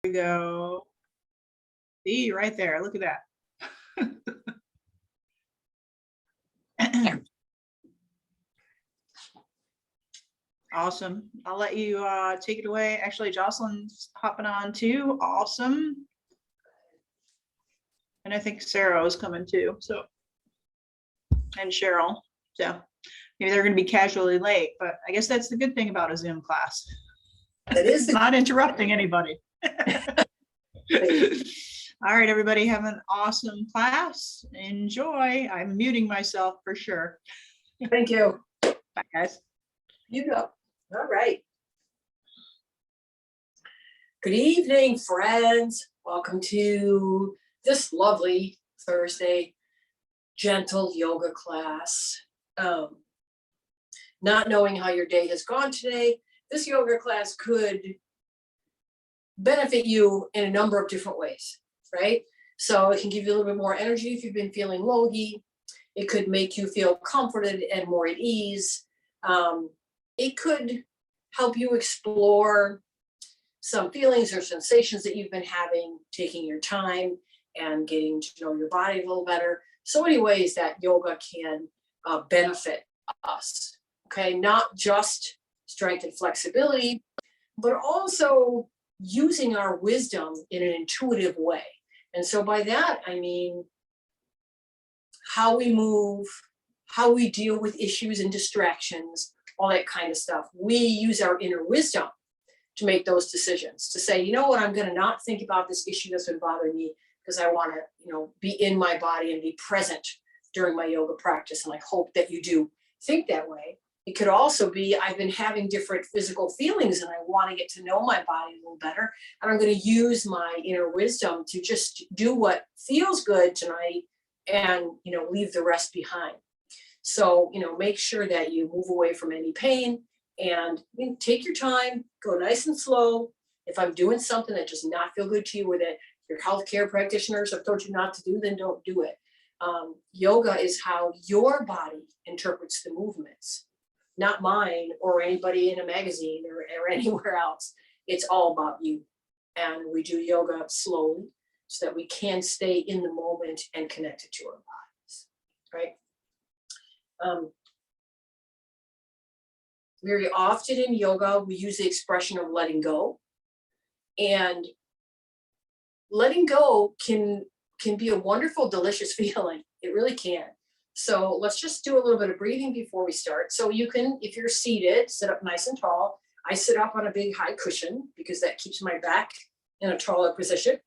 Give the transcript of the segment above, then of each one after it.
we go. See, right there. Look at that. Awesome. I'll let you take it away. Actually, Jocelyn's hopping on too. Awesome. And I think Sarah is coming too. So, and Cheryl. So maybe they're going to be casually late, but I guess that's the good thing about a Zoom class. That is not interrupting anybody. All right, everybody, have an awesome class. Enjoy. I'm muting myself for sure. Thank you. Bye, guys. You go. All right. Good evening, friends. Welcome to this lovely Thursday gentle yoga class. Not knowing how your day has gone today, this yoga class could benefit you in a number of different ways, right? So it can give you a little bit more energy if you've been feeling logy. It could make you feel comforted and more at ease. It could help you explore some feelings or sensations that you've been having, taking your time and getting to know your body a little better. So many ways that yoga can benefit us, okay? Not just strength and flexibility, but also using our wisdom in an intuitive way. And so by that, I mean how we move, how we deal with issues and distractions, all that kind of stuff. We use our inner wisdom to make those decisions, to say, you know what, I'm going to not think about this issue that's been bothering me because I want to, be in my body and be present during my yoga practice. And I hope that you do think that way. It could also be, I've been having different physical feelings and I want to get to know my body a little better. And I'm going to use my inner wisdom to just do what feels good tonight and, leave the rest behind. So, make sure that you move away from any pain and take your time, go nice and slow. If I'm doing something that does not feel good to you with it, your healthcare practitioners have told you not to do, then don't do it. Yoga is how your body interprets the movements, not mine or anybody in a magazine or anywhere else. It's all about you. And we do yoga slowly so that we can stay in the moment and connected to our bodies, right? Very often in yoga, we use the expression of letting go. And letting go can be a wonderful, delicious feeling. It really can. So let's just do a little bit of breathing before we start. So you can, if you're seated, sit up nice and tall. I sit up on a big high cushion because that keeps my back in a taller position.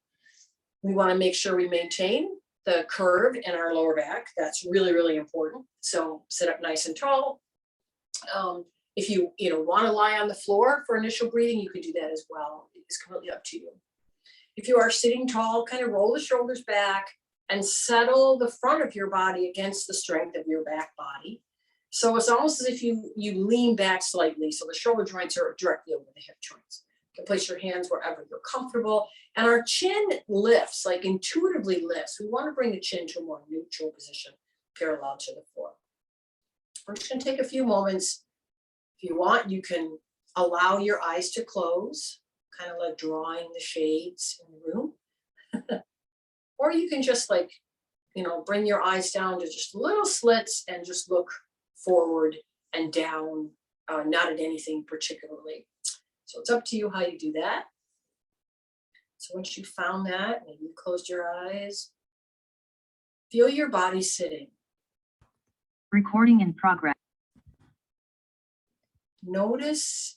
We want to make sure we maintain the curve in our lower back. That's really, really important. So sit up nice and tall. If you want to lie on the floor for initial breathing, you can do that as well. It's completely up to you. If you are sitting tall, kind of roll the shoulders back and settle the front of your body against the strength of your back body. So it's almost as if you lean back slightly. So the shoulder joints are directly over the hip joints. You can place your hands wherever you're comfortable. And our chin lifts, like intuitively lifts. We want to bring the chin to a more neutral position, parallel to the floor. I'm just going to take a few moments. If you want, you can allow your eyes to close, kind of like drawing the shades in the room. Or you can just bring your eyes down to just little slits and just look forward and down, not at anything particularly. So it's up to you how you do that. So once you found that, maybe you closed your eyes, feel your body sitting. Recording in progress. Notice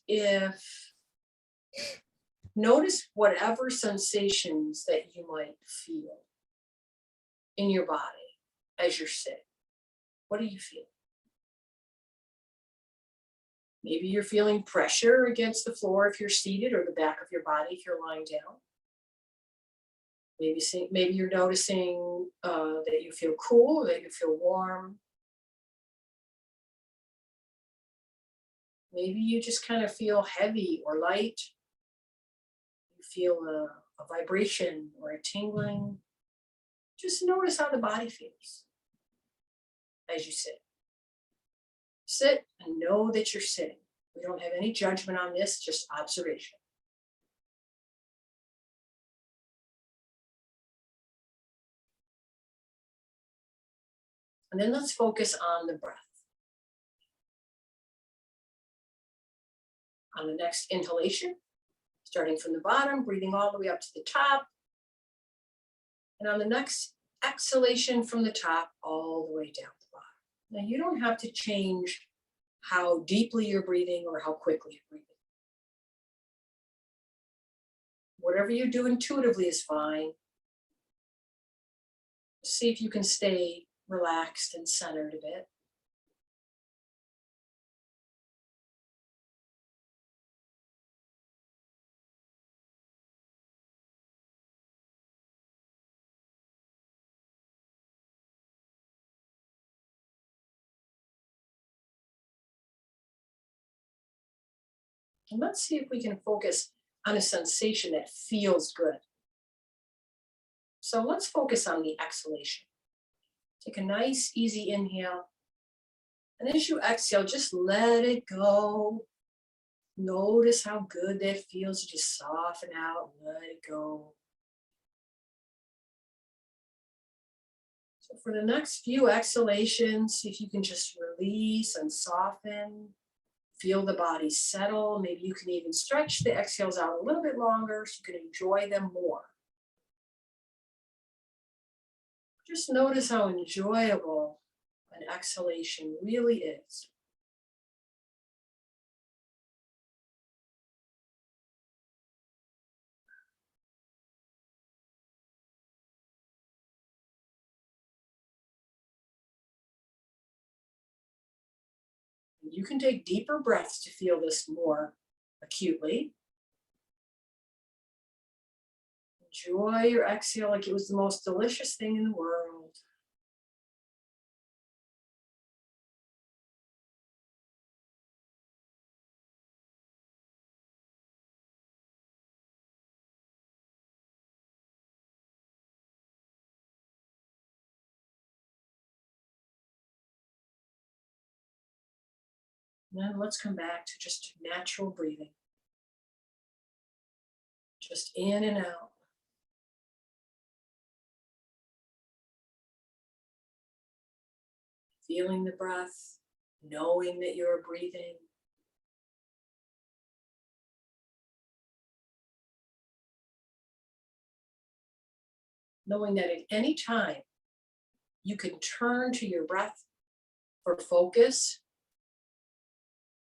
whatever sensations that you might feel in your body as you're sitting. What do you feel? Maybe you're feeling pressure against the floor if you're seated, or the back of your body if you're lying down. Maybe you're noticing that you feel cool, or that you feel warm. Maybe you just kind of feel heavy or light. You feel a vibration or a tingling. Just notice how the body feels as you sit. Sit and know that you're sitting. We don't have any judgment on this, just observation. And then let's focus on the breath. On the next inhalation, starting from the bottom, breathing all the way up to the top. And on the next exhalation from the top, all the way down the bottom. Now you don't have to change how deeply you're breathing or how quickly you're breathing. Whatever you do intuitively is fine. See if you can stay relaxed and centered a bit. And let's see if we can focus on a sensation that feels good. So let's focus on the exhalation. Take a nice, easy inhale. And as you exhale, just let it go. Notice how good that feels. Just soften out and let it go. So for the next few exhalations, see if you can just release and soften. Feel the body settle. Maybe you can even stretch the exhales out a little bit longer so you can enjoy them more. Just notice how enjoyable an exhalation really is. You can take deeper breaths to feel this more acutely. Enjoy your exhale like it was the most delicious thing in the world. Then let's come back to just natural breathing. Just in and out. Feeling the breath, knowing that you're breathing. Knowing that at any time you can turn to your breath for focus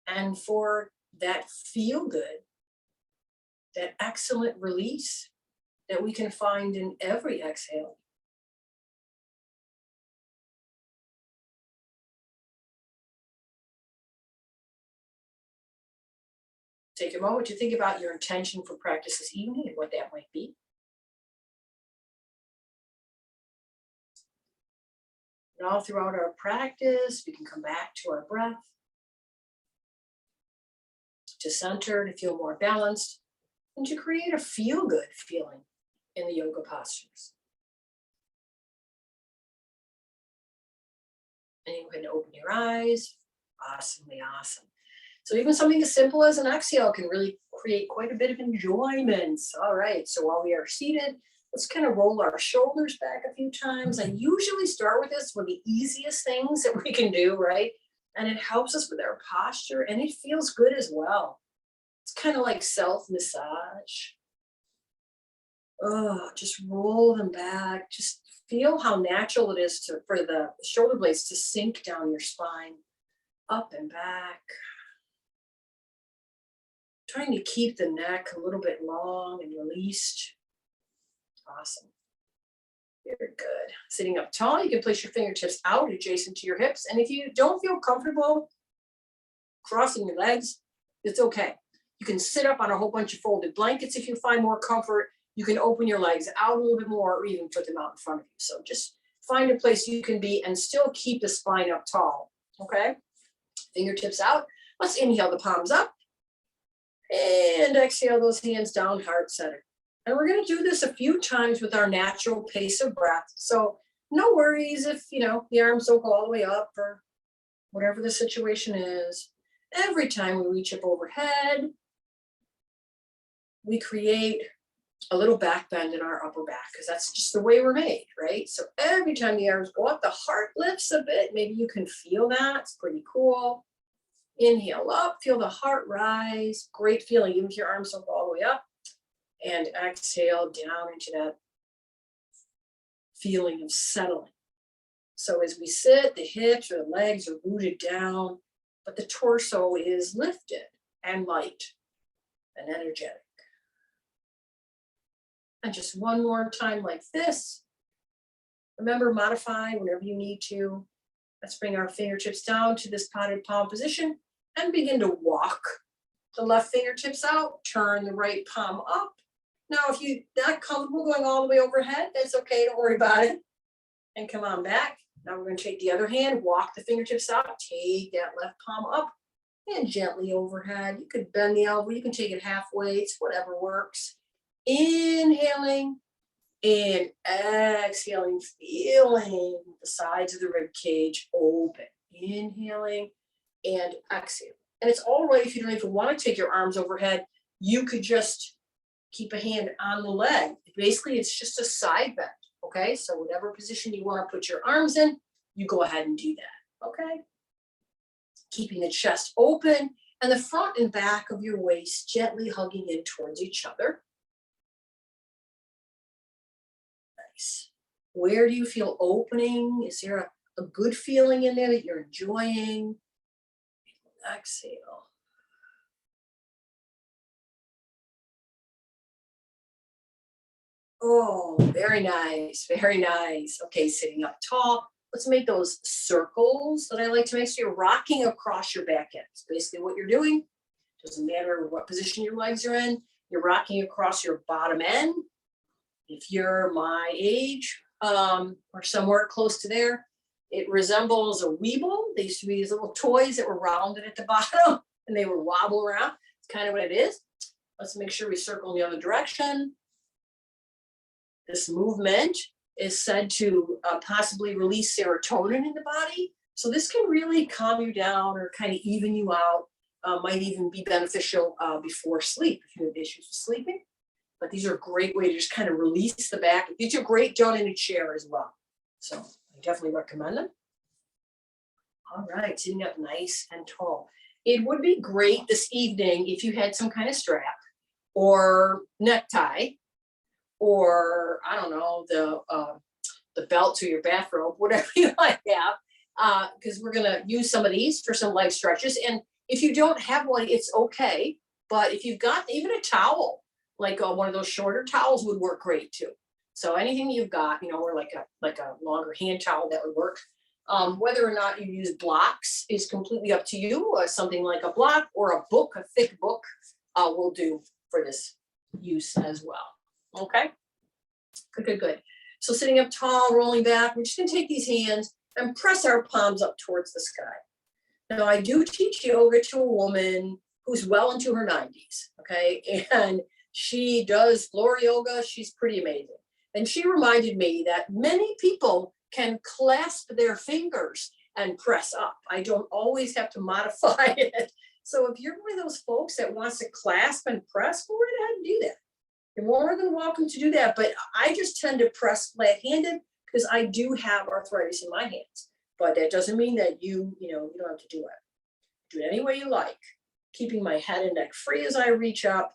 and for that feel good, that excellent release that we can find in every exhale. Take a moment to think about your intention for practice this evening and what that might be. And all throughout our practice, we can come back to our breath, to center, to feel more balanced, and to create a feel-good feeling in the yoga postures. And you can open your eyes. Awesomely awesome. So even something as simple as an exhale can really create quite a bit of enjoyment. All right, so while we are seated, let's kind of roll our shoulders back a few times. I usually start with this, one of the easiest things that we can do, right? And it helps us with our posture and it feels good as well. It's kind of like self-massage. Oh, just roll them back. Just feel how natural it is for the shoulder blades to sink down your spine, up and back. Trying to keep the neck a little bit long and released. Awesome. Very good. Sitting up tall, you can place your fingertips out adjacent to your hips. And if you don't feel comfortable crossing your legs, it's okay. You can sit up on a whole bunch of folded blankets if you find more comfort. You can open your legs out a little bit more or even put them out in front of you. So just find a place you can be and still keep the spine up tall, okay? Fingertips out. Let's inhale the palms up and exhale those hands down, heart center. And we're going to do this a few times with our natural pace of breath. So no worries if, the arms don't go all the way up or whatever the situation is. Every time we reach up overhead, we create a little back bend in our upper back, because that's just the way we're made, right? So every time the arms go up, the heart lifts a bit. Maybe you can feel that. It's pretty cool. Inhale up, feel the heart rise. Great feeling, even if your arms don't go all the way up. And exhale down into that feeling of settling. So as we sit, the hips or the legs are rooted down, but the torso is lifted and light and energetic. And just one more time like this. Remember, modify whenever you need to. Let's bring our fingertips down to this potted palm position and begin to walk the left fingertips out, turn the right palm up. Now, if you're not comfortable going all the way overhead, that's okay, don't worry about it. And come on back. Now we're going to take the other hand, walk the fingertips out, take that left palm up and gently overhead. You could bend the elbow, you can take it halfway, it's whatever works. Inhaling and exhaling, feeling the sides of the rib cage open. Inhaling and exhaling. And it's all right if you don't even want to take your arms overhead. You could just keep a hand on the leg. Basically, it's just a side bend. Okay, so whatever position you want to put your arms in, you go ahead and do that. Okay, keeping the chest open and the front and back of your waist gently hugging in towards each other. Nice. Where do you feel opening? Is there a good feeling in there that you're enjoying? Exhale. Oh, very nice, very nice. Okay, sitting up tall. Let's make those circles that I like to make. So you're rocking across your back end. It's basically what you're doing. Doesn't matter what position your legs are in. You're rocking across your bottom end. If you're my age or somewhere close to there, it resembles a Weeble. They used to be these little toys that were rounded at the bottom and they would wobble around. It's kind of what it is. Let's make sure we circle in the other direction. This movement is said to possibly release serotonin in the body. So this can really calm you down or kind of even you out. Might even be beneficial before sleep if you have issues with sleeping. But these are a great way to just kind of release the back. These are great done in a chair as well. So I definitely recommend them. All right, sitting up nice and tall. It would be great this evening if you had some kind of strap or necktie, or I don't know, the belt to your bathrobe, whatever you might have, because we're gonna use some of these for some leg stretches. And if you don't have one, it's okay. But if you've got even a towel, like one of those shorter towels would work great too. So anything you've got, you know, or like a longer hand towel, that would work. Whether or not you use blocks is completely up to you. Something like a block or a book, a thick book, will do for this use as well. Okay, good. So sitting up tall, rolling back, we're just gonna take these hands and press our palms up towards the sky. Now I do teach yoga to a woman who's well into her 90s, okay? And she does floor yoga, she's pretty amazing. And she reminded me that many people can clasp their fingers and press up. I don't always have to modify it. So if you're one of those folks that wants to clasp and press, go right ahead and do that. You're more than welcome to do that, but I just tend to press flat-handed because I do have arthritis in my hands. But that doesn't mean that you don't have to do it. Do it any way you like, keeping my head and neck free as I reach up.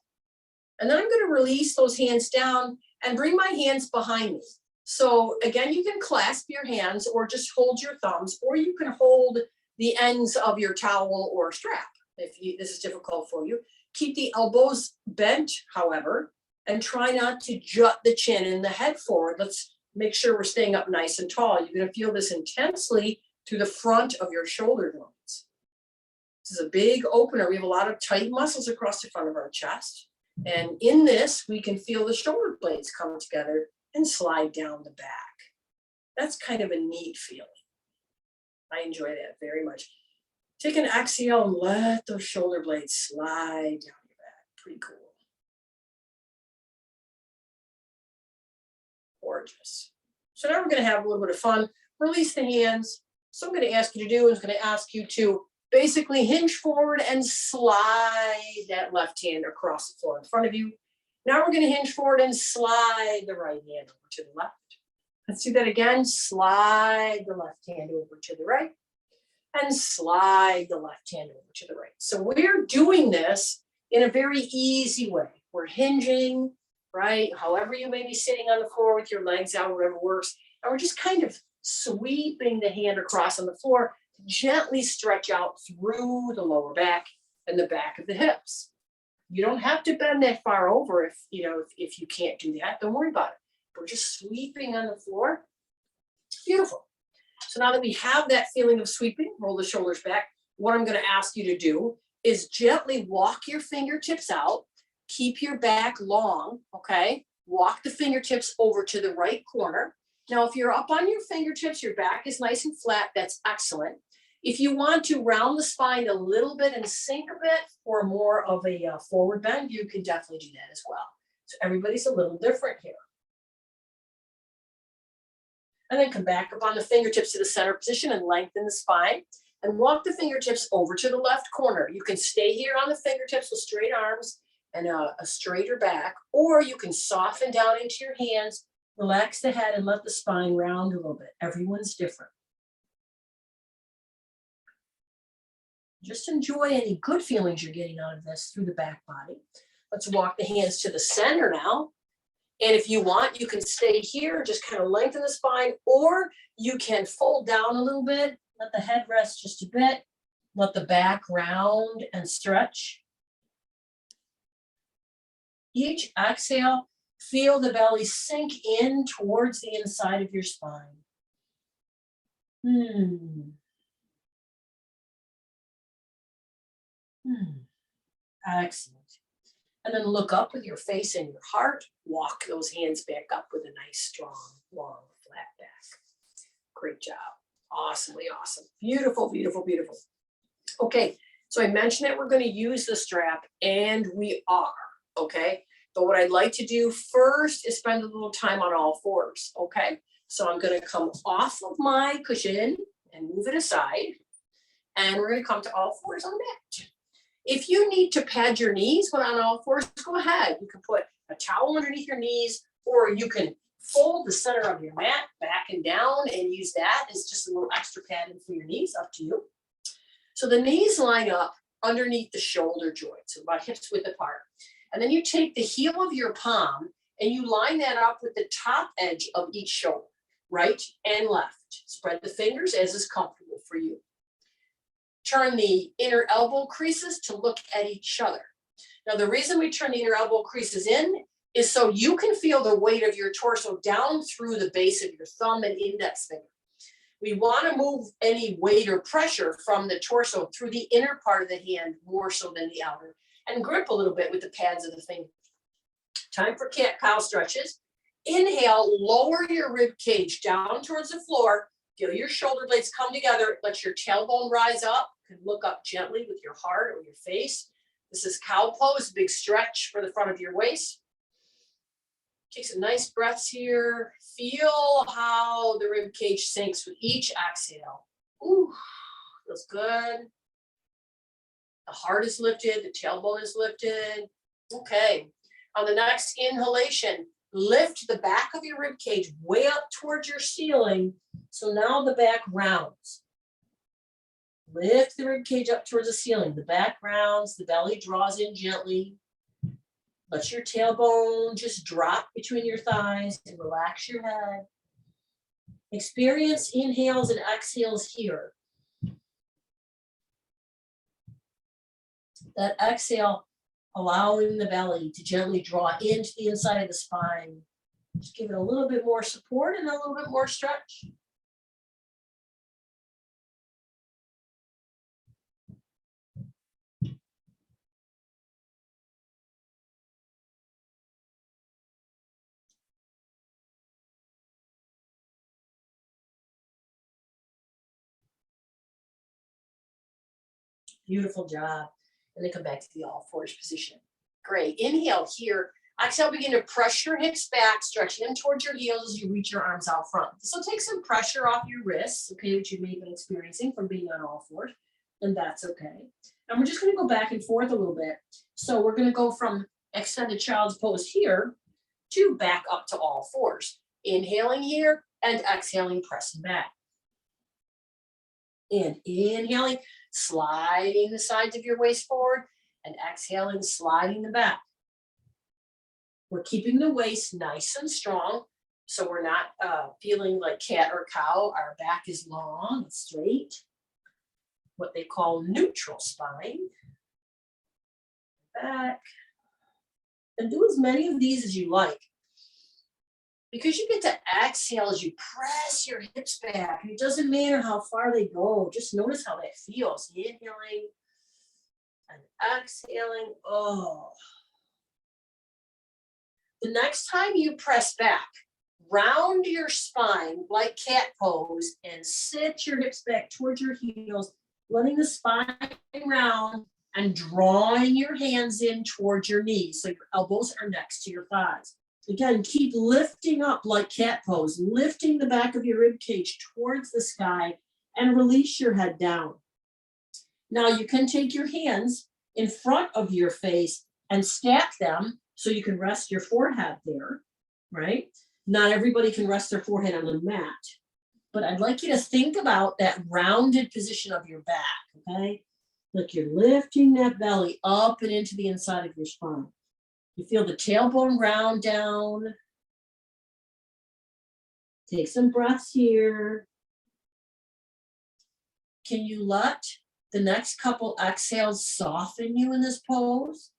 And then I'm going to release those hands down and bring my hands behind me. So again, you can clasp your hands or just hold your thumbs, or you can hold the ends of your towel or strap if this is difficult for you. Keep the elbows bent, however, and try not to jut the chin and the head forward. Let's make sure we're staying up nice and tall. You're going to feel this intensely through the front of your shoulder joints. This is a big opener. We have a lot of tight muscles across the front of our chest. And in this, we can feel the shoulder blades come together and slide down the back. That's kind of a neat feeling. I enjoy that very much. Take an exhale and let those shoulder blades slide down your back. Pretty cool. Gorgeous. So now we're going to have a little bit of fun. Release the hands. So I'm going to ask you to do is going to ask you to basically hinge forward and slide that left hand across the floor in front of you. Now we're going to hinge forward and slide the right hand over to the left. Let's do that again. Slide the left hand over to the right and slide the left hand over to the right. So we're doing this in a very easy way. We're hinging, right? However you may be sitting on the floor with your legs out, whatever works. And we're just kind of sweeping the hand across on the floor to gently stretch out through the lower back and the back of the hips. You don't have to bend that far over if you can't do that. Don't worry about it. We're just sweeping on the floor. Beautiful. So now that we have that feeling of sweeping, roll the shoulders back. What I'm going to ask you to do is gently walk your fingertips out. Keep your back long, okay? Walk the fingertips over to the right corner. Now, if you're up on your fingertips, your back is nice and flat, that's excellent. If you want to round the spine a little bit and sink a bit for more of a forward bend, you can definitely do that as well. So everybody's a little different here. And then come back up on the fingertips to the center position and lengthen the spine and walk the fingertips over to the left corner. You can stay here on the fingertips with straight arms and a straighter back, or you can soften down into your hands, relax the head and let the spine round a little bit. Everyone's different. Just enjoy any good feelings you're getting out of this through the back body. Let's walk the hands to the center now. And if you want, you can stay here, just kind of lengthen the spine, or you can fold down a little bit, let the head rest just a bit, let the back round and stretch. Each exhale, feel the belly sink in towards the inside of your spine. Excellent. And then look up with your face and your heart. Walk those hands back up with a nice, strong, long, flat back. Great job. Awesomely awesome. Beautiful, beautiful, beautiful. Okay, so I mentioned that we're going to use the strap, and we are, okay? But what I'd like to do first is spend a little time on all fours, okay? So I'm going to come off of my cushion and move it aside, and we're going to come to all fours on the mat. If you need to pad your knees when on all fours, go ahead. You can put a towel underneath your knees, or you can fold the center of your mat back and down and use that as just a little extra padding for your knees, up to you. So the knees line up underneath the shoulder joints, so about hips width apart. And then you take the heel of your palm and you line that up with the top edge of each shoulder, right and left. Spread the fingers as is comfortable for you. Turn the inner elbow creases to look at each other. Now, the reason we turn the inner elbow creases in is so you can feel the weight of your torso down through the base of your thumb and index finger. We want to move any weight or pressure from the torso through the inner part of the hand more so than the outer, and grip a little bit with the pads of the finger. Time for cat-cow stretches. Inhale, lower your rib cage down towards the floor. Feel your shoulder blades come together. Let your tailbone rise up. You can look up gently with your heart or your face. This is cow pose, big stretch for the front of your waist. Take some nice breaths here. Feel how the rib cage sinks with each exhale. Ooh, feels good. The heart is lifted, the tailbone is lifted. Okay, on the next inhalation, lift the back of your rib cage way up towards your ceiling. So now the back rounds. Lift the rib cage up towards the ceiling. The back rounds, the belly draws in gently. Let your tailbone just drop between your thighs and relax your head. Experience inhales and exhales here. That exhale, allowing the belly to gently draw into the inside of the spine. Just give it a little bit more support and a little bit more stretch. Beautiful job. And then come back to the all fours position. Great. Inhale here. Exhale, begin to press your hips back, stretching them towards your heels as you reach your arms out front. This will take some pressure off your wrists, okay, which you may have been experiencing from being on all fours, and that's okay. And we're just going to go back and forth a little bit. So we're going to go from extended child's pose here to back up to all fours. Inhaling here and exhaling, pressing back. And inhaling, sliding the sides of your waist forward, and exhaling, sliding the back. We're keeping the waist nice and strong, so we're not feeling like cat or cow. Our back is long and straight, what they call neutral spine. Back. And do as many of these as you like. Because you get to exhale as you press your hips back. It doesn't matter how far they go. Just notice how that feels. Inhaling and exhaling. Oh. The next time you press back, round your spine like cat pose and sit your hips back towards your heels, letting the spine round and drawing your hands in towards your knees so your elbows are next to your thighs. Again, keep lifting up like cat pose, lifting the back of your rib cage towards the sky and release your head down. Now you can take your hands in front of your face and stack them so you can rest your forehead there, right? Not everybody can rest their forehead on the mat, but I'd like you to think about that rounded position of your back, okay? Like you're lifting that belly up and into the inside of your spine. You feel the tailbone round down. Take some breaths here. Can you let the next couple exhales soften you in this pose?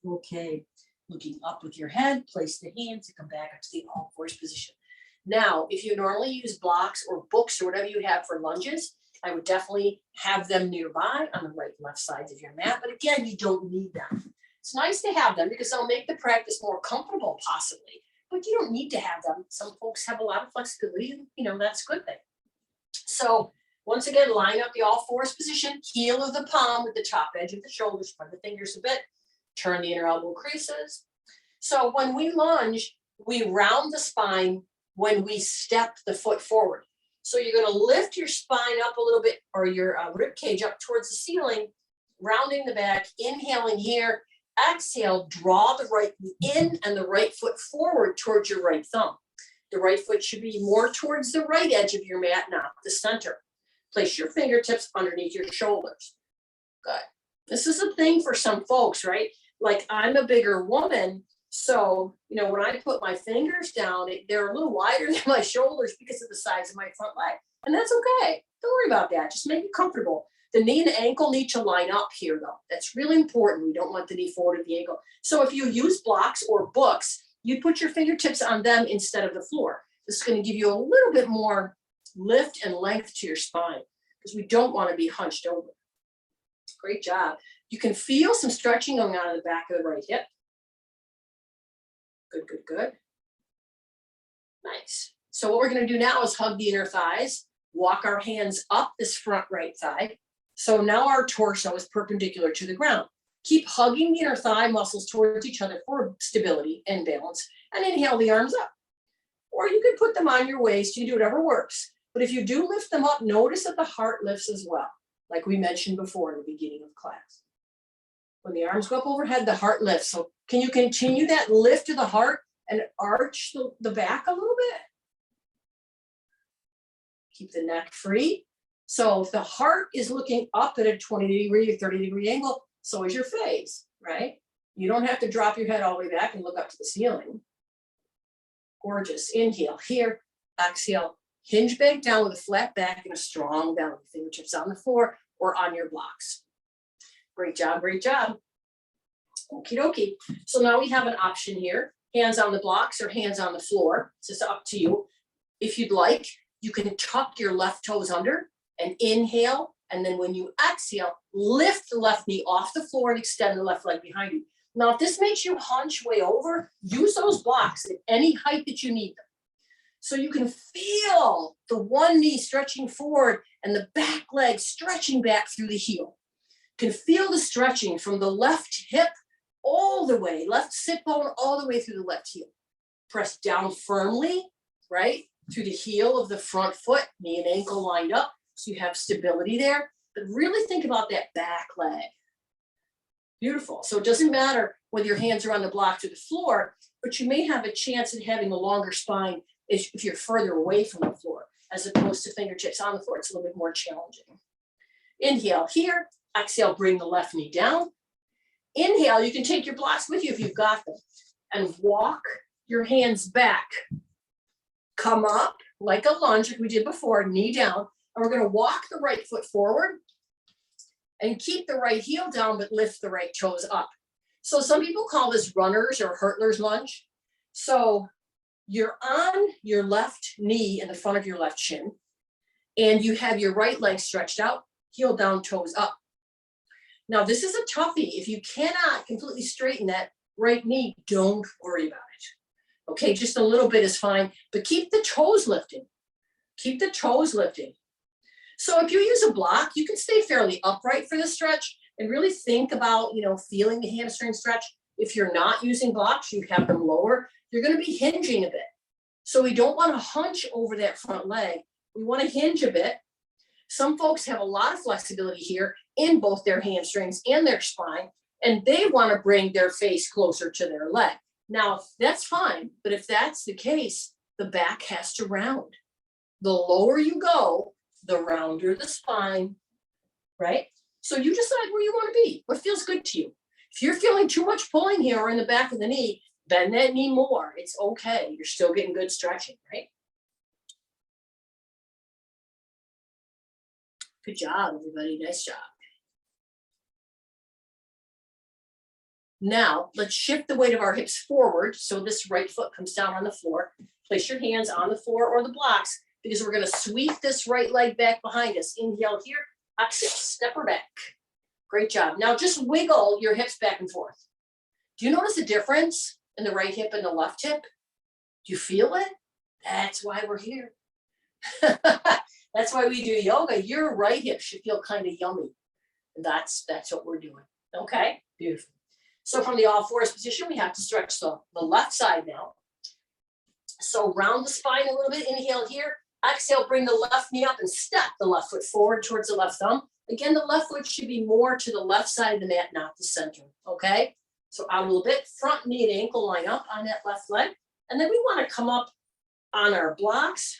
Okay, looking up with your head, place the hands to come back up to the all fours position. Now, if you normally use blocks or books or whatever you have for lunges, I would definitely have them nearby on the right and left sides of your mat. But again, you don't need them. It's nice to have them because they'll make the practice more comfortable possibly, but you don't need to have them. Some folks have a lot of flexibility, that's a good thing. So once again, line up the all fours position, heel of the palm with the top edge of the shoulders, spread the fingers a bit. Turn the inner elbow creases. So when we lunge, we round the spine when we step the foot forward. So you're going to lift your spine up a little bit or your rib cage up towards the ceiling, rounding the back, inhaling here, exhale, draw the right knee in and the right foot forward towards your right thumb. The right foot should be more towards the right edge of your mat, not the center. Place your fingertips underneath your shoulders. Good. This is a thing for some folks, right? Like I'm a bigger woman, so, when I put my fingers down, they're a little wider than my shoulders because of the size of my front leg. And that's okay. Don't worry about that. Just make it comfortable. The knee and ankle need to line up here, though. That's really important. We don't want the knee forward of the ankle. So if you use blocks or books, you put your fingertips on them instead of the floor. This is going to give you a little bit more lift and length to your spine because we don't want to be hunched over. Great job. You can feel some stretching going on in the back of the right hip. Good, good, good. Nice. So what we're going to do now is hug the inner thighs, walk our hands up this front right thigh. So now our torso is perpendicular to the ground. Keep hugging the inner thigh muscles towards each other for stability and balance, and inhale the arms up. Or you can put them on your waist. You can do whatever works. But if you do lift them up, notice that the heart lifts as well, like we mentioned before in the beginning of class. When the arms go up overhead, the heart lifts. So can you continue that lift of the heart and arch the back a little bit? Keep the neck free. So if the heart is looking up at a 20-degree or 30-degree angle, so is your face, right? You don't have to drop your head all the way back and look up to the ceiling. Gorgeous. Inhale here, exhale. Hinge back down with a flat back and a strong belly. Fingertips on the floor or on your blocks. Great job, great job. Okie dokie. So now we have an option here. Hands on the blocks or hands on the floor. It's just up to you. If you'd like, you can tuck your left toes under and inhale. And then when you exhale, lift the left knee off the floor and extend the left leg behind you. Now, if this makes you hunch way over, use those blocks at any height that you need them. So you can feel the one knee stretching forward and the back leg stretching back through the heel. can feel the stretching from the left hip all the way, left sit bone all the way through the left heel. Press down firmly, right, through the heel of the front foot, knee and ankle lined up, so you have stability there. But really think about that back leg. Beautiful. So it doesn't matter whether your hands are on the blocks or the floor, but you may have a chance at having a longer spine if you're further away from the floor, as opposed to fingertips on the floor. It's a little bit more challenging. Inhale here, exhale, bring the left knee down. Inhale, you can take your blocks with you if you've got them, and walk your hands back. Come up like a lunge, like we did before, knee down, and we're gonna walk the right foot forward and keep the right heel down, but lift the right toes up. So some people call this runner's or hurtler's lunge. So you're on your left knee in the front of your left shin, and you have your right leg stretched out, heel down, toes up. Now this is a toughie. If you cannot completely straighten that right knee, don't worry about it. Okay, just a little bit is fine, but keep the toes lifting. Keep the toes lifting. So if you use a block, you can stay fairly upright for the stretch and really think about, feeling the hamstring stretch. If you're not using blocks, you have them lower, you're going to be hinging a bit. So we don't want to hunch over that front leg. We want to hinge a bit. Some folks have a lot of flexibility here in both their hamstrings and their spine, and they want to bring their face closer to their leg. Now, that's fine, but if that's the case, the back has to round. The lower you go, the rounder the spine, right? So you decide where you want to be, what feels good to you. If you're feeling too much pulling here or in the back of the knee, bend that knee more. It's okay. You're still getting good stretching, right? Good job, everybody. Nice job. Now, let's shift the weight of our hips forward so this right foot comes down on the floor. Place your hands on the floor or the blocks, because we're going to sweep this right leg back behind us. Inhale here, exhale, step her back. Great job. Now just wiggle your hips back and forth. Do you notice the difference in the right hip and the left hip? Do you feel it? That's why we're here. That's why we do yoga. Your right hip should feel kind of yummy. And that's what we're doing. Okay, beautiful. So from the all fours position, we have to stretch the left side now. So round the spine a little bit. Inhale here. Exhale, bring the left knee up and step the left foot forward towards the left thumb. Again, the left foot should be more to the left side of the mat, not the center, okay? So out a little bit, front knee and ankle line up on that left leg. And then we want to come up on our blocks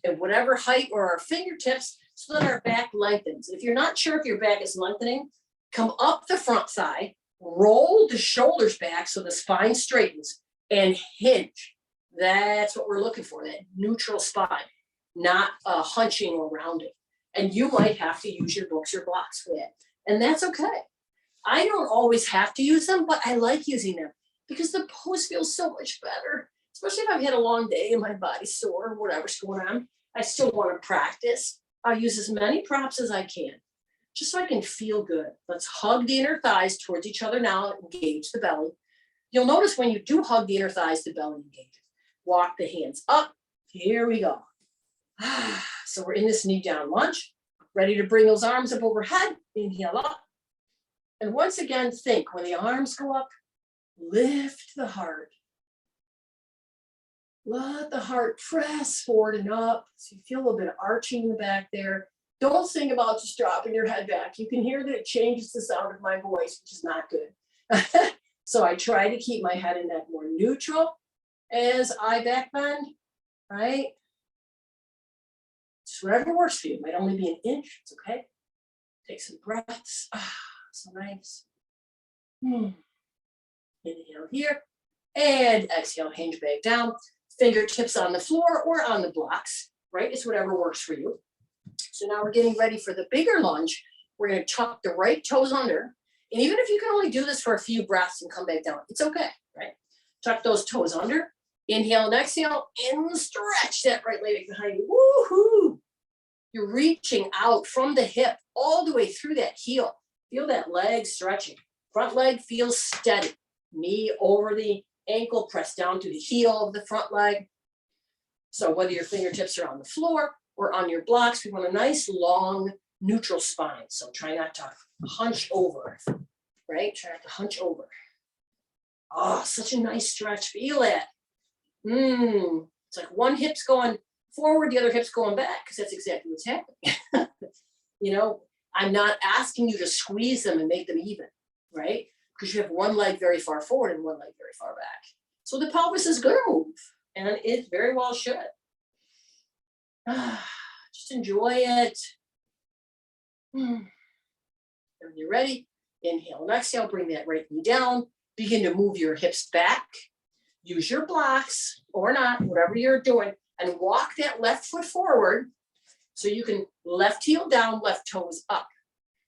at whatever height or our fingertips so that our back lengthens. If you're not sure if your back is lengthening, come up the front thigh, roll the shoulders back so the spine straightens, and hinge. That's what we're looking for, that neutral spine, not hunching or rounding. And you might have to use your books or blocks for that. And that's okay. I don't always have to use them, but I like using them because the pose feels so much better, especially if I've had a long day and my body's sore or whatever's going on. I still want to practice. I'll use as many props as I can, just so I can feel good. Let's hug the inner thighs towards each other now, engage the belly. You'll notice when you do hug the inner thighs, the belly engages. Walk the hands up. Here we go. So we're in this knee down lunge, ready to bring those arms up overhead. Inhale up. And once again, think when the arms go up, lift the heart. Let the heart press forward and up. So you feel a little bit of arching in the back there. Don't think about just dropping your head back. You can hear that it changes the sound of my voice, which is not good. So I try to keep my head and neck more neutral as I back bend, right? Just whatever works for you. It might only be an inch. It's okay. Take some breaths. So nice. Inhale here and exhale, hinge back down. Fingertips on the floor or on the blocks, right? It's whatever works for you. So now we're getting ready for the bigger lunge. We're going to tuck the right toes under. And even if you can only do this for a few breaths and come back down, it's okay, right? Tuck those toes under. Inhale and exhale and stretch that right leg behind you. Woohoo! You're reaching out from the hip all the way through that heel. Feel that leg stretching. Front leg feels steady. Knee over the ankle, press down to the heel of the front leg. So whether your fingertips are on the floor or on your blocks, we want a nice long neutral spine. So try not to hunch over, right? Try not to hunch over. Oh, such a nice stretch. Feel it. It's like one hip's going forward, the other hip's going back, because that's exactly what's happening. You know, I'm not asking you to squeeze them and make them even, right? Because you have one leg very far forward and one leg very far back. So the pelvis is going to move, and it very well should. Just enjoy it. And when you're ready, inhale and exhale, bring that right knee down. Begin to move your hips back. Use your blocks or not, whatever you're doing, and walk that left foot forward so you can left heel down, left toes up.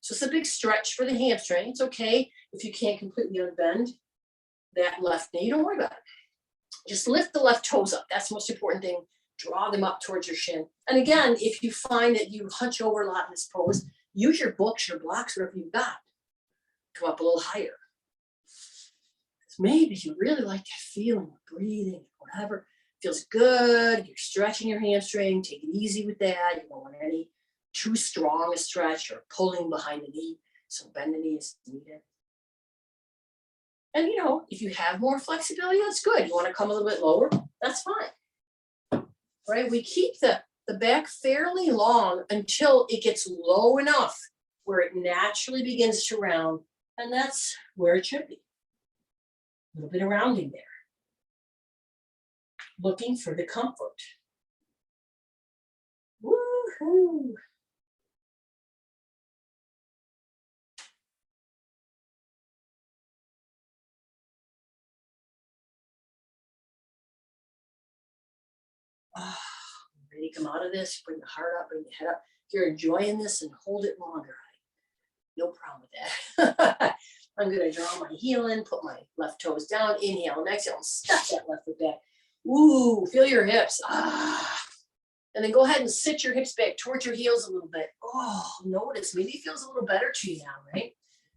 So it's a big stretch for the hamstring. It's okay if you can't completely unbend that left knee. Don't worry about it. Just lift the left toes up. That's the most important thing. Draw them up towards your shin. And again, if you find that you hunch over a lot in this pose, use your books, your blocks, whatever you've got. Come up a little higher. Maybe you really like that feeling of breathing, whatever. Feels good. You're stretching your hamstring. Take it easy with that. You don't want any too strong a stretch or pulling behind the knee. So bend the knee is needed. And you know, if you have more flexibility, that's good. You want to come a little bit lower, that's fine. Right? We keep the back fairly long until it gets low enough where it naturally begins to round. And that's where it should be. A little bit of rounding there. Looking for the comfort. Woohoo! Ready to come out of this, bring the heart up, bring the head up. If you're enjoying this, and hold it longer. No problem with that. I'm going to draw my heel in, put my left toes down, inhale and exhale, and step that left foot back. Ooh, feel your hips. And then go ahead and sit your hips back towards your heels a little bit. Oh, notice, maybe it feels a little better to you now, right?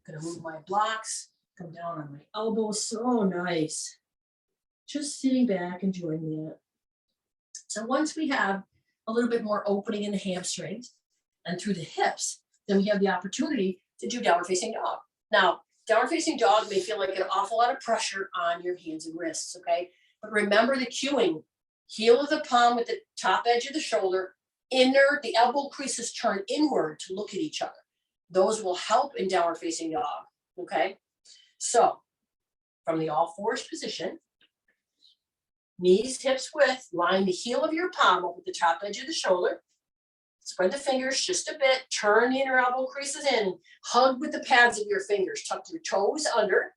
Gonna move my blocks, come down on my elbows. So nice. Just sitting back, enjoying that. So once we have a little bit more opening in the hamstrings and through the hips, then we have the opportunity to do downward facing dog. Now, downward facing dog may feel like an awful lot of pressure on your hands and wrists, okay? But remember the cueing. Heel of the palm with the top edge of the shoulder, inner, the elbow creases turn inward to look at each other. Those will help in downward facing dog, okay? So, from the all fours position, knees, hips width, line the heel of your palm up with the top edge of the shoulder. Spread the fingers just a bit, turn the inner elbow creases in, hug with the pads of your fingers, tuck your toes under.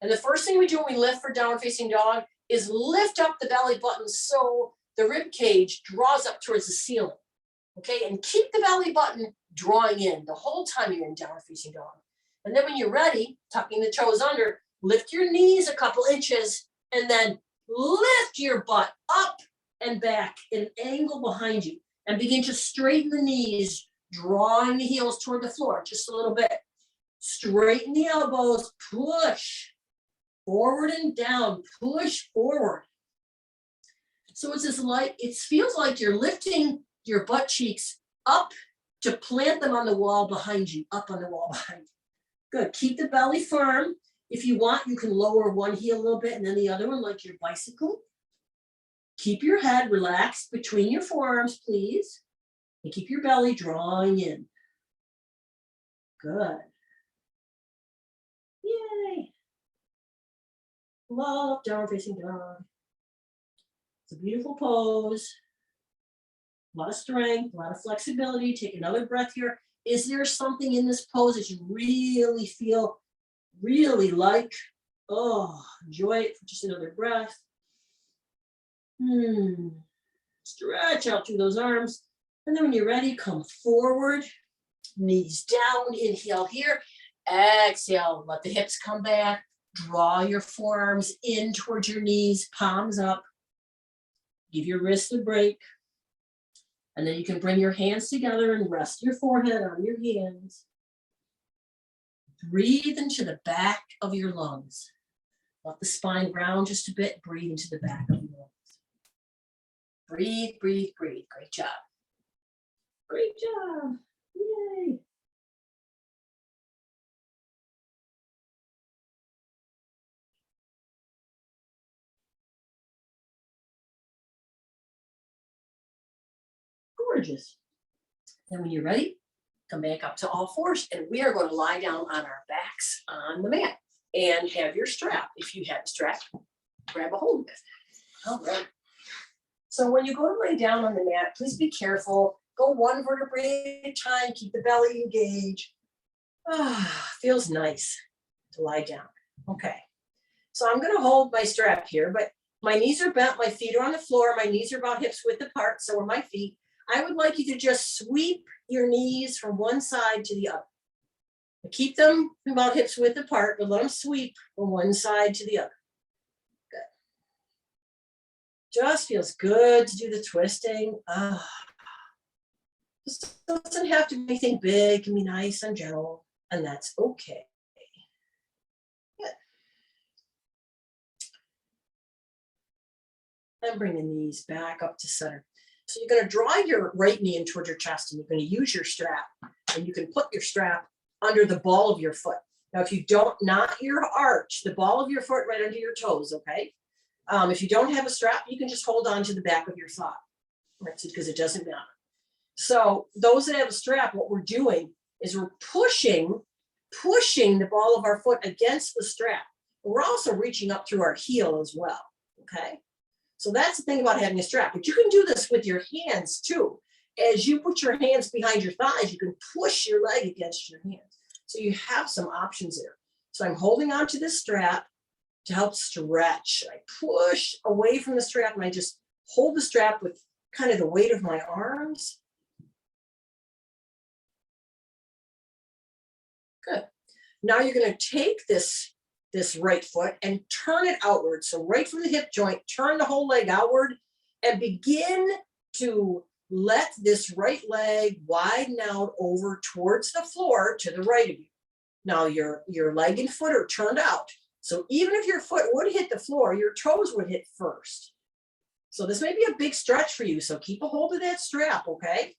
And the first thing we do when we lift for downward facing dog is lift up the belly button so the rib cage draws up towards the ceiling, okay? And keep the belly button drawing in the whole time you're in downward facing dog. And then when you're ready, tucking the toes under, lift your knees a couple inches and then lift your butt up and back in an angle behind you and begin to straighten the knees, drawing the heels toward the floor just a little bit. Straighten the elbows, push forward and down, push forward. So it's just like, it feels like you're lifting your butt cheeks up to plant them on the wall behind you, up on the wall behind you. Good, keep the belly firm. If you want, you can lower one heel a little bit and then the other one like you're bicycling. Keep your head relaxed between your forearms, please. And keep your belly drawing in. Good. Yay. Love downward facing dog. It's a beautiful pose. A lot of strength, a lot of flexibility. Take another breath here. Is there something in this pose that you really feel, really like? Oh, enjoy it for just another breath. Stretch out through those arms. And then when you're ready, come forward. Knees down, inhale here. Exhale, let the hips come back. Draw your forearms in towards your knees, palms up. Give your wrists a break. And then you can bring your hands together and rest your forehead on your hands. Breathe into the back of your lungs. Let the spine round just a bit. Breathe into the back of your lungs. Breathe, breathe, breathe. Great job. Great job. Yay. lunges. Then when you're ready, come back up to all fours, and we are going to lie down on our backs on the mat and have your strap. If you have a strap, grab a hold of it. All right. So when you go to lay down on the mat, please be careful. Go one vertebrae at a time. Keep the belly engaged. Feels nice to lie down. Okay. So I'm going to hold my strap here, but my knees are bent. My feet are on the floor. My knees are about hips width apart. So are my feet. I would like you to just sweep your knees from one side to the other. Keep them about hips width apart, but let them sweep from one side to the other. Good. Just feels good to do the twisting. This doesn't have to be anything big. It can be nice and gentle, and that's okay. Good. And bring the knees back up to center. So you're going to draw your right knee in towards your chest, and you're going to use your strap, and you can put your strap under the ball of your foot. Now, if you don't, not your arch, the ball of your foot right under your toes, okay? If you don't have a strap, you can just hold on to the back of your thigh, right? Because it doesn't matter. So those that have a strap, what we're doing is we're pushing the ball of our foot against the strap. We're also reaching up through our heel as well, okay? So that's the thing about having a strap, but you can do this with your hands too. As you put your hands behind your thighs, you can push your leg against your hands. So you have some options there. So I'm holding on to this strap to help stretch. I push away from the strap and I just hold the strap with kind of the weight of my arms. Good. Now you're going to take this right foot and turn it outward. So right from the hip joint, turn the whole leg outward and begin to let this right leg widen out over towards the floor to the right of you. Now your leg and foot are turned out. So even if your foot would hit the floor, your toes would hit first. So this may be a big stretch for you. So keep a hold of that strap, okay?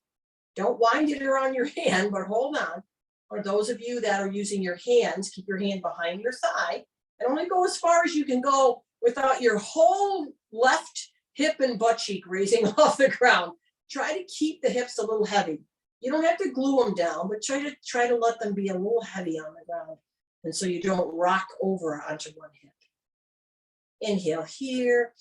Don't wind it around your hand, but hold on. Or those of you that are using your hands, keep your hand behind your thigh and only go as far as you can go without your whole left hip and butt cheek raising off the ground. Try to keep the hips a little heavy. You don't have to glue them down, but try to let them be a little heavy on the ground. And so you don't rock over onto one hip. Inhale here.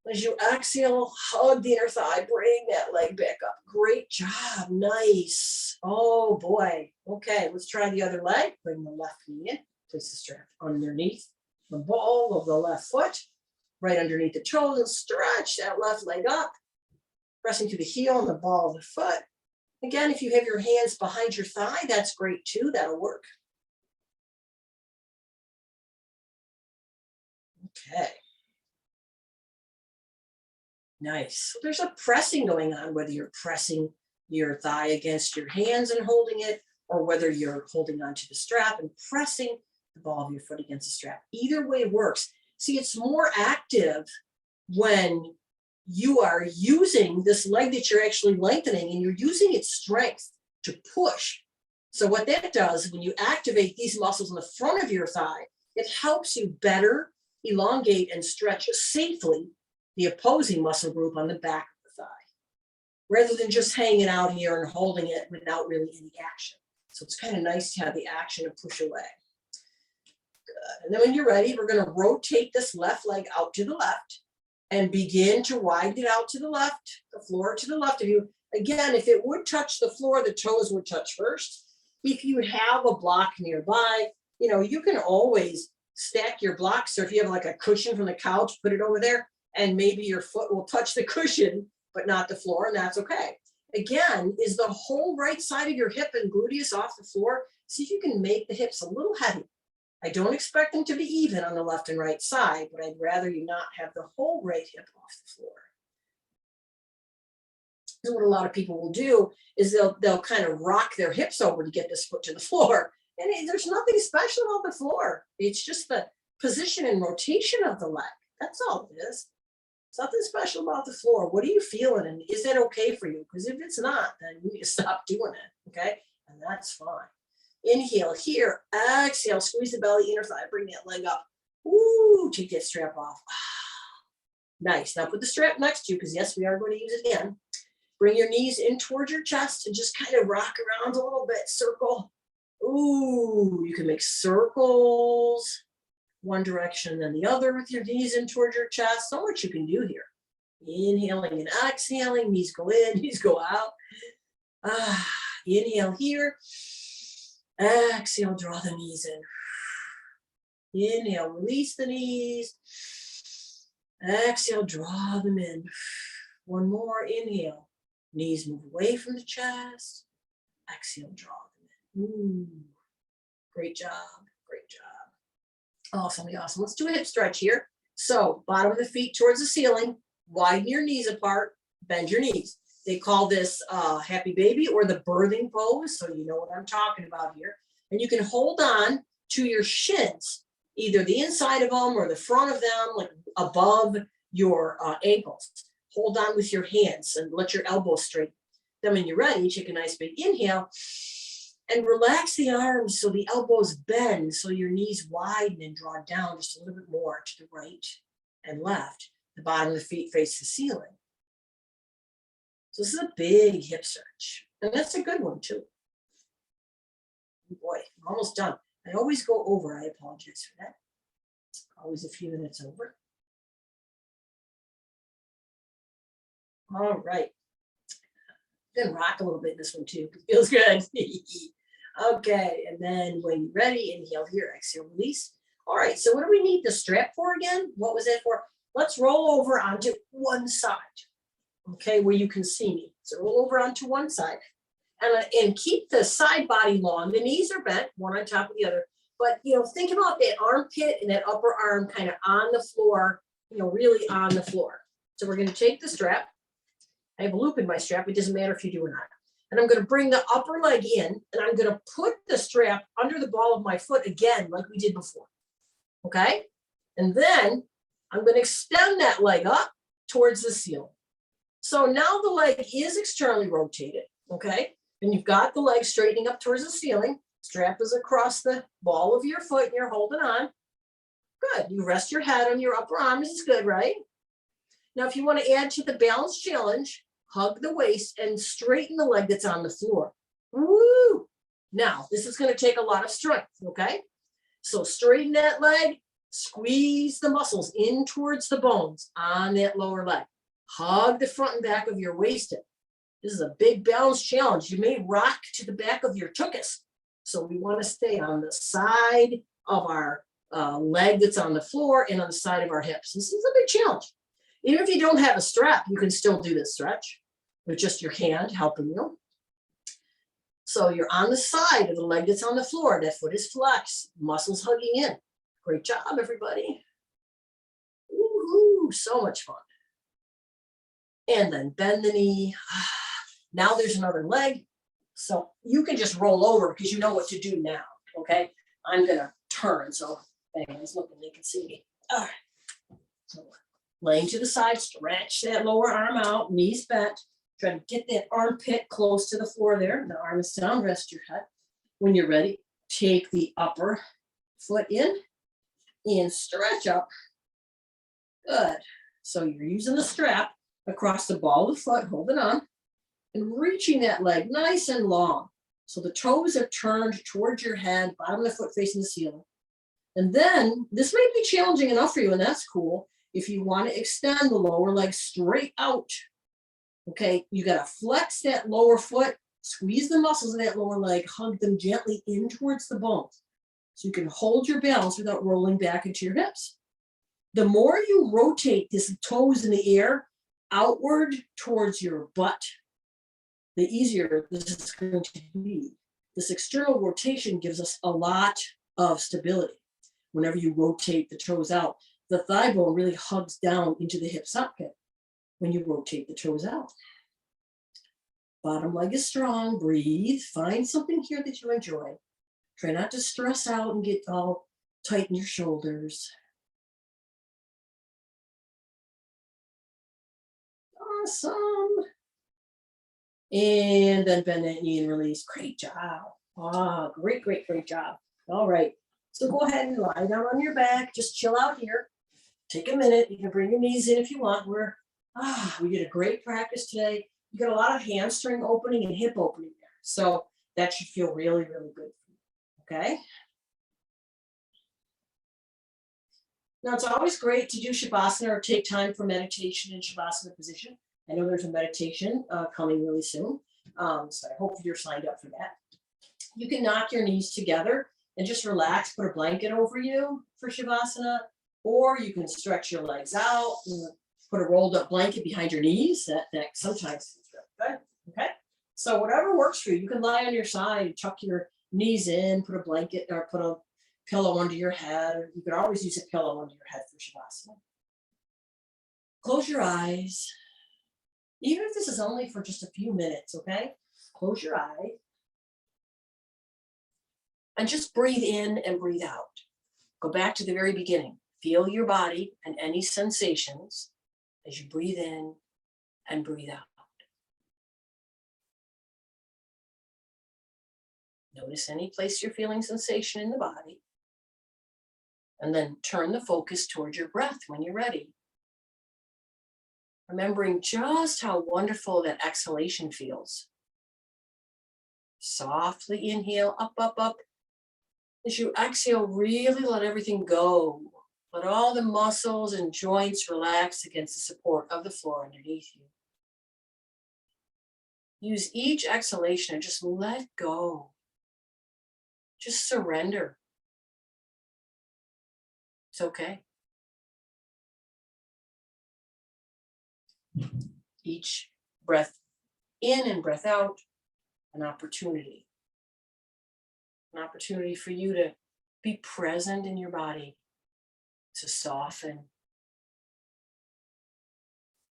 As you exhale, hug the inner thigh, bring that leg back up. Great job, nice. Oh boy. Okay, let's try the other leg. Bring the left knee in, place the strap underneath the ball of the left foot, right underneath the toes, and stretch that left leg up, pressing to the heel and the ball of the foot. Again, if you have your hands behind your thigh, that's great too, that'll work. Okay. Nice. So there's a pressing going on, whether you're pressing your thigh against your hands and holding it, or whether you're holding onto the strap and pressing the ball of your foot against the strap. Either way works. See, it's more active when you are using this leg that you're actually lengthening and you're using its strength to push. So what that does, when you activate these muscles in the front of your thigh, it helps you better elongate and stretch safely the opposing muscle group on the back of the thigh, rather than just hanging out here and holding it without really any action. So it's kind of nice to have the action to push away. Good. And then when you're ready, we're going to rotate this left leg out to the left and begin to widen it out to the left, the floor to the left of you. Again, if it would touch the floor, the toes would touch first. If you have a block nearby, you can always stack your blocks. So if you have like a cushion from the couch, put it over there, and maybe your foot will touch the cushion, but not the floor, and that's okay. Again, is the whole right side of your hip and gluteus off the floor? See if you can make the hips a little heavy. I don't expect them to be even on the left and right side, but I'd rather you not have the whole right hip off the floor. So what a lot of people will do is they'll kind of rock their hips over to get this foot to the floor. And there's nothing special about the floor. It's just the position and rotation of the leg. That's all it is. Something special about the floor. What are you feeling? And is that okay for you? Because if it's not, then you need to stop doing it. Okay. And that's fine. Inhale here. Exhale. Squeeze the belly, inner thigh. Bring that leg up. Ooh, take that strap off. Nice. Now put the strap next to you because yes, we are going to use it again. Bring your knees in towards your chest and just kind of rock around a little bit, circle. Ooh, you can make circles one direction then the other with your knees in towards your chest. So much you can do here. Inhaling and exhaling, knees go in, knees go out. Inhale here. Exhale, draw the knees in. Inhale, release the knees. Exhale, draw them in. One more, inhale. Knees move away from the chest. Exhale, draw them in. Ooh, great job, great job. Awesome, awesome. Let's do a hip stretch here. So bottom of the feet towards the ceiling, widen your knees apart, bend your knees. They call this happy baby or the birthing pose. So you know what I'm talking about here. And you can hold on to your shins, either the inside of them or the front of them, like above your ankles. Hold on with your hands and let your elbows straighten. Then when you're ready, take a nice big inhale and relax the arms so the elbows bend, so your knees widen and draw down just a little bit more to the right and left. The bottom of the feet face the ceiling. So this is a big hip stretch, and that's a good one too. Boy, I'm almost done. I always go over. I apologize for that. Always a few minutes over. All right. Then rock a little bit in this one too. It feels good. Okay, and then when you're ready, inhale here, exhale, release. All right, so what do we need the strap for again? What was that for? Let's roll over onto one side, okay, where you can see me. So roll over onto one side and keep the side body long. The knees are bent, one on top of the other. But, think about that armpit and that upper arm kind of on the floor, really on the floor. So we're going to take the strap. I have a loop in my strap. It doesn't matter if you do or not. And I'm going to bring the upper leg in, and I'm going to put the strap under the ball of my foot again, like we did before. Okay? And then I'm going to extend that leg up towards the ceiling. So now the leg is externally rotated. Okay? And you've got the leg straightening up towards the ceiling. Strap is across the ball of your foot, and you're holding on. Good. You rest your head on your upper arm. This is good, right? Now, if you want to add to the balance challenge, hug the waist and straighten the leg that's on the floor. Woo! Now, this is going to take a lot of strength, okay? So straighten that leg, squeeze the muscles in towards the bones on that lower leg. Hug the front and back of your waist in. This is a big balance challenge. You may rock to the back of your tuchus. So we want to stay on the side of our leg that's on the floor and on the side of our hips. This is a big challenge. Even if you don't have a strap, you can still do this stretch with just your hand helping you. So you're on the side of the leg that's on the floor. That foot is flexed, muscles hugging in. Great job, everybody. Woo-hoo, so much fun. And then bend the knee. Now there's another leg. So you can just roll over because you know what to do now, okay? I'm going to turn so anyone's looking, they can see me. All right. So laying to the side, stretch that lower arm out, knees bent. Try to get that armpit close to the floor there. The arm is down, rest your head. When you're ready, take the upper foot in and stretch up. Good. So you're using the strap across the ball of the foot, holding on, and reaching that leg nice and long. So the toes are turned towards your head, bottom of the foot facing the ceiling. And then this may be challenging enough for you, and that's cool. If you want to extend the lower leg straight out, okay, you got to flex that lower foot, squeeze the muscles of that lower leg, hug them gently in towards the bones. So you can hold your balance without rolling back into your hips. The more you rotate this toes in the air outward towards your butt, the easier this is going to be. This external rotation gives us a lot of stability. Whenever you rotate the toes out, the thigh bone really hugs down into the hip socket when you rotate the toes out. Bottom leg is strong. Breathe. Find something here that you enjoy. Try not to stress out and get all tight in your shoulders. Awesome. And then bend that knee and release. Great job. Ah, great, great, great job. All right. So go ahead and lie down on your back. Just chill out here. Take a minute. You can bring your knees in if you want. We did a great practice today. You get a lot of hamstring opening and hip opening there. So that should feel really, really good. Okay. Now it's always great to do Shavasana or take time for meditation in Shavasana position. I know there's a meditation coming really soon. So I hope you're signed up for that. You can knock your knees together and just relax, put a blanket over you for Shavasana, or you can stretch your legs out, and put a rolled up blanket behind your knees. That sometimes is really good. Okay. So whatever works for you, you can lie on your side, tuck your knees in, put a blanket or put a pillow under your head, or you could always use a pillow under your head for Shavasana. Close your eyes. Even if this is only for just a few minutes, okay? Close your eyes. And just breathe in and breathe out. Go back to the very beginning. Feel your body and any sensations as you breathe in and breathe out. Notice any place you're feeling sensation in the body. And then turn the focus towards your breath when you're ready. Remembering just how wonderful that exhalation feels. Softly inhale, up, up, up. As you exhale, really let everything go. Let all the muscles and joints relax against the support of the floor underneath you. Use each exhalation and just let go. Just surrender. It's okay. Each breath in and breath out, an opportunity. An opportunity for you to be present in your body, to soften,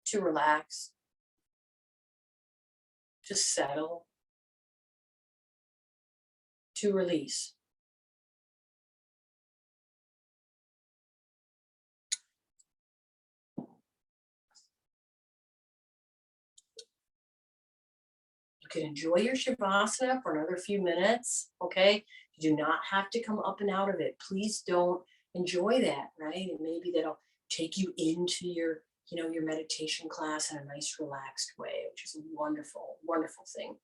to relax, to settle, to release. You can enjoy your Shavasana for another few minutes, okay? You do not have to come up and out of it. Please don't. Enjoy that, right? And maybe that'll take you into your, your meditation class in a nice relaxed way, which is a wonderful, wonderful thing.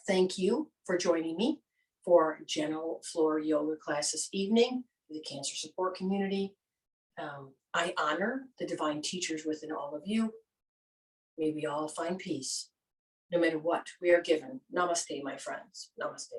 Thank you for joining me for gentle floor yoga class this evening for the cancer support community. I honor the divine teachers within all of you. May we all find peace, no matter what we are given. Namaste, my friends. Namaste.